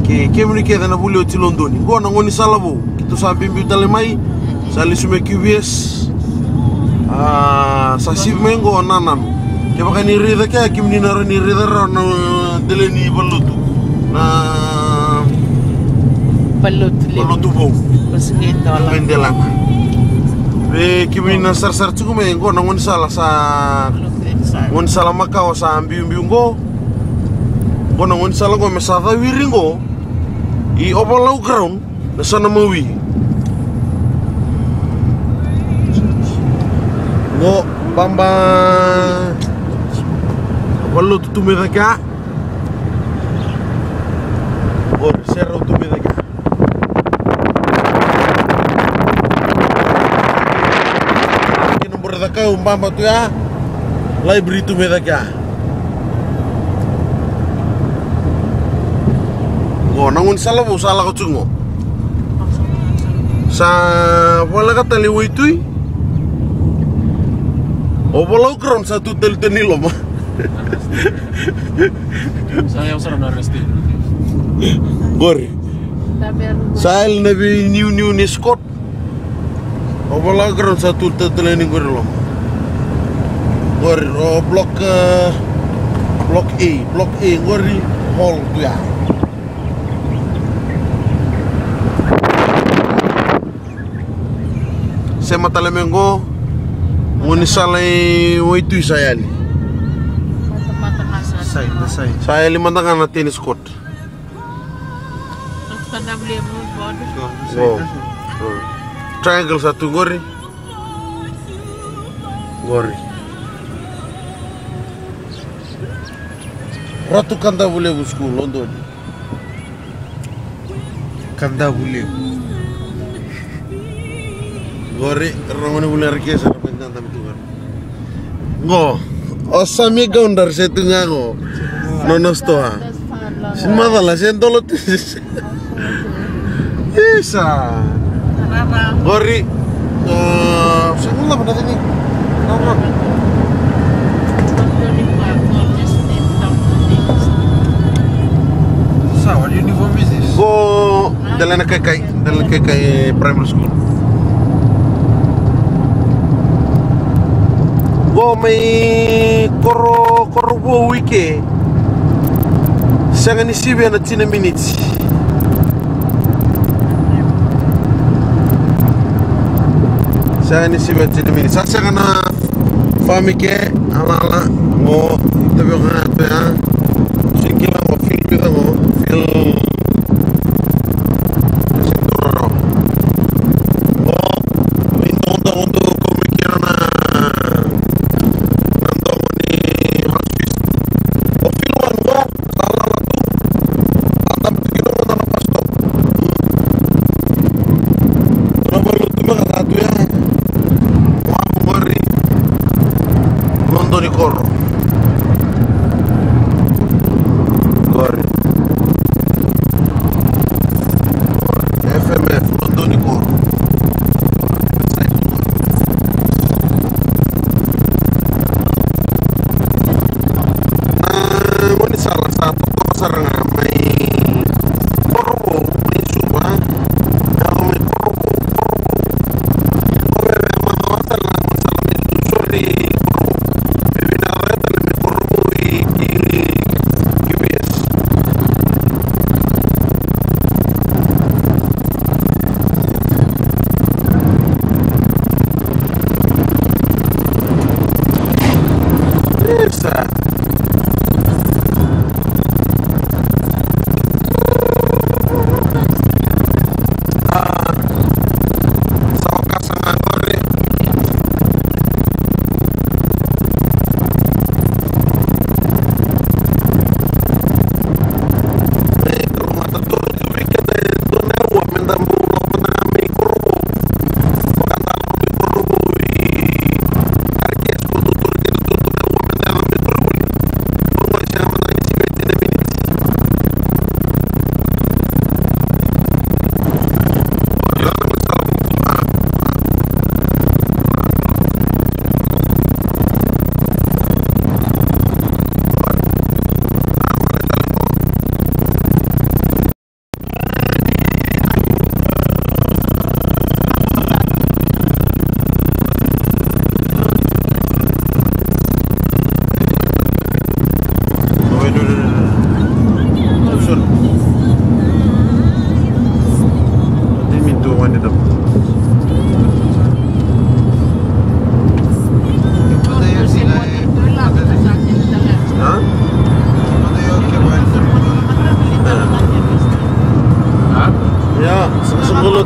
Ke muni ke na buli oti Londoni. Go na ngoni salabo. Kito sa bimbi talemai. Sa lisume QBS. Sa sib mengo nanan. Ke bakani rida ke kimni na ni rida na deleni balutu. Na balutu bo. Mendelang. Be kimni na sar cukume go na ngoni sala sa ngoni sala makao sa ambi go. Go na ngoni sala go mesada wiringo. I obalau ground na sana mawi. Go bamba wallo tu medaka. Go serro tu medaka. Ki nomor daka bamba tu ya. Library tu medaka. Go nangun salah bu salah ko cungo. Sa wala ka tali witui. O bolau ground satu tel nilo mah. Saya usah na resti. Gori. Saya nabi new ni Scott. O bolau ground satu tel ni gori lo. Gori o block A gori hall tu ya. Saya mata lemengo ngoni salai waitu saya li. Saya lima tangan na tenis court. Triangle satu gori. Ratu kanda boleh school London. Kanda boleh. Gori ramane boleh rekesa penjan tapi tuan. Go, osami gaundar setunga go. Nonos toa. Semada lah sentolot. Isa. Gori, semula pada sini. So, what uniform is this? Go, dalam kai primary school. Go may koro bo wike. Sanga ni sibe na 10 minutes. Sanga ni sibe 10 minutes. Sanga na fami ke ala mo tabi ko na ya. Sikila mo feel bita mo feel.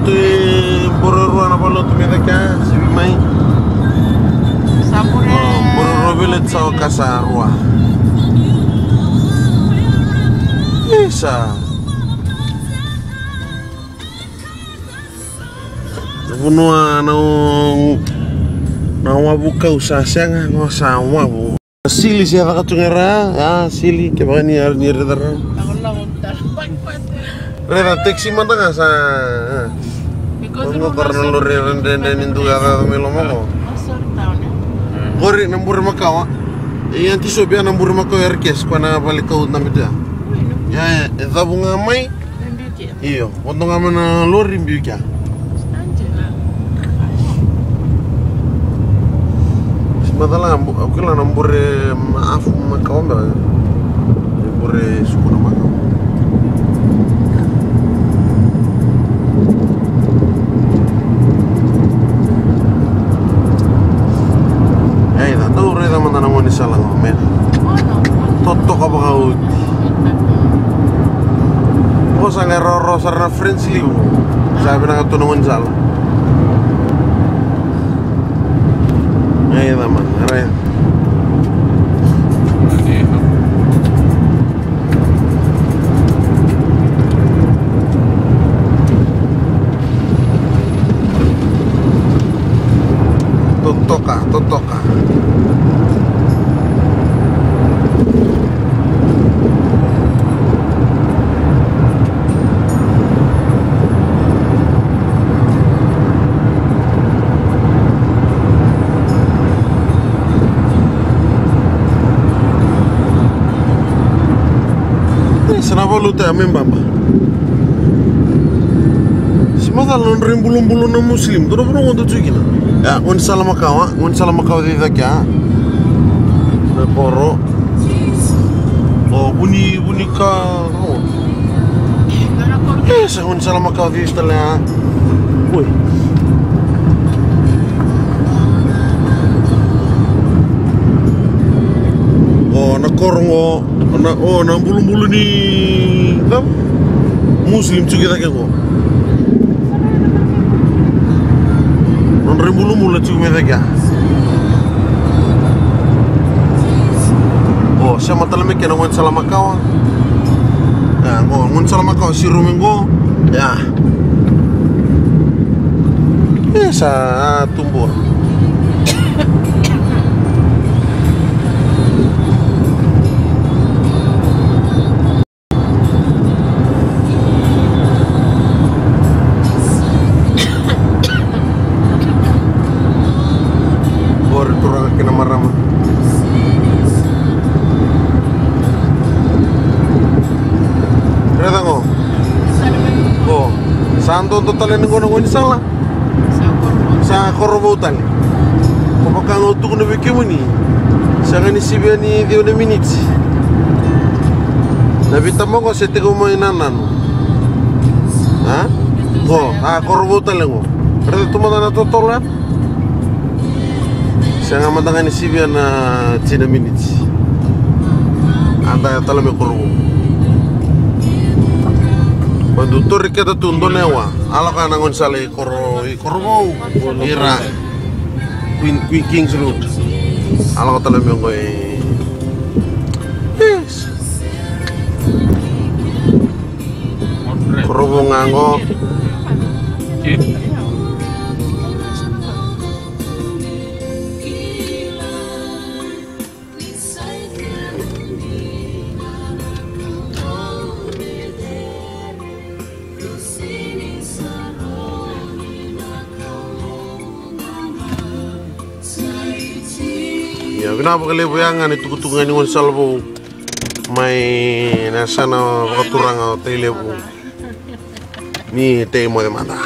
tu bororo na palo tu meda ka si mai. Sapure. Bororo village sa Kasarua. Isa. Bunua na wabuka usasanga ngosa wabu. Sili siya katungera, ya sili ke bagani ni redara. Ako lang untar. Reda taxi mata nga sa. Ngo karena lo renden indu ga melomo. Masar taon ya. Gori nambur makawa. Iyan ti sobia nambur makawa erkes pana balik kau namida. Ya, eda bunga mai. Iyo, untuk ngamen lori mbiuka. Madala aku lah nambur maaf makawa ba. Nambur suku nama. Ay, dah tahu reda mana nama ni salah men. Toto ka ba kau? Oh, sangat roro sarana friends liu. Sabi na ito naman salah. Ay, naman. Aray. Totoka. Senapa lu teh amin bamba? Semua non rimbulun-bulun na muslim, tu pun untuk cuci na. Ya, ngon salam makawa di takya. Na poro. Oh, bunyi ka. Oh. Yes, ngon salam makawa di setelah. Woi. Oh, nakorong na bulu-bulu ni tam muslim juga tak kau. Non bulu-bulu juga mereka. Oh, siapa tahu mereka nak ngon salam kau. Ya, ngon salam kau si rumengo. Ya. Bisa tumbuh. Santo total ini ngono salah. Sa korbotan. Kapag utuk na bikin ni, sa kanisibian ni dia na minutes. Nabita mo ko sete ko mainanan. Ha? Oh, korbotan lang ko. Pero tumata na total na. Sa nga matang kanisibian na 10 minutes. Anda tala me korbo. Conductor kita tundo newa, ala ka nangon sali korbo ira Queen Kings Road. Ala ka talam yung yes. Korbo ngango. Ya, kenapa kali buyangan itu kutungan ngon salvo mai nasana katurang telepo ni temo de mata.